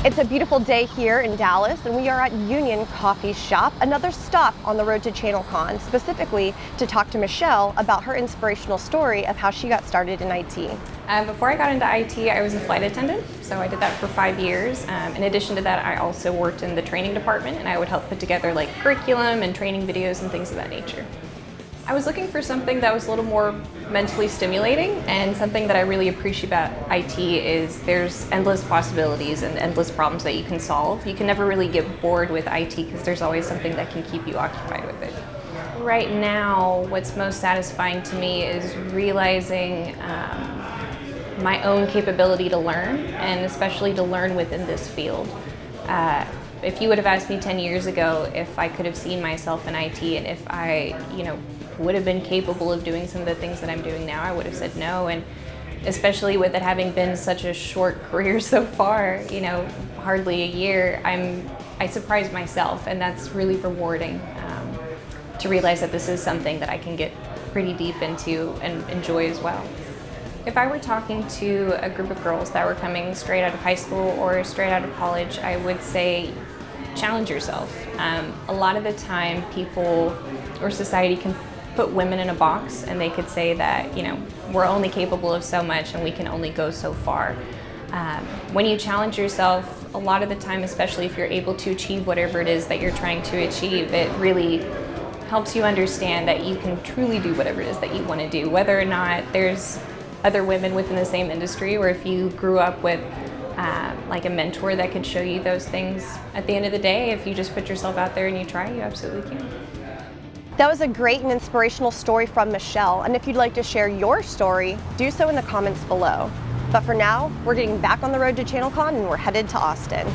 It's a beautiful day here in Dallas, and we are at Union Coffee Shop, another stop on the road to ChannelCon, specifically to talk to Michelle about her inspirational story of how she got started in IT. Before I got into IT, I was a flight attendant, so I did that for 5 years. In addition to that, I also worked in the training department, and I would help put together like curriculum and training videos and things of that nature. I was looking for something that was a little more mentally stimulating, and something that I really appreciate about IT is there's endless possibilities and endless problems that you can solve. You can never really get bored with IT because there's always something that can keep you occupied with it. Right now, what's most satisfying to me is realizing my own capability to learn, and especially to learn within this field. If you would have asked me 10 years ago if I could have seen myself in IT and if I, would have been capable of doing some of the things that I'm doing now, I would have said no. And especially with it having been such a short career so far, hardly a year, I surprised myself, and that's really rewarding to realize that this is something that I can get pretty deep into and enjoy as well. If I were talking to a group of girls that were coming straight out of high school or straight out of college, I would say challenge yourself. A lot of the time people or society can put women in a box, and they could say that, we're only capable of so much and we can only go so far. When you challenge yourself, a lot of the time, especially if you're able to achieve whatever it is that you're trying to achieve, it really helps you understand that you can truly do whatever it is that you want to do, whether or not there's other women within the same industry, or if you grew up with like a mentor that could show you those things. At the end of the day, if you just put yourself out there and you try, you absolutely can. That was a great and inspirational story from Michelle, and if you'd like to share your story, do so in the comments below. But for now, we're getting back on the road to ChannelCon and we're headed to Austin.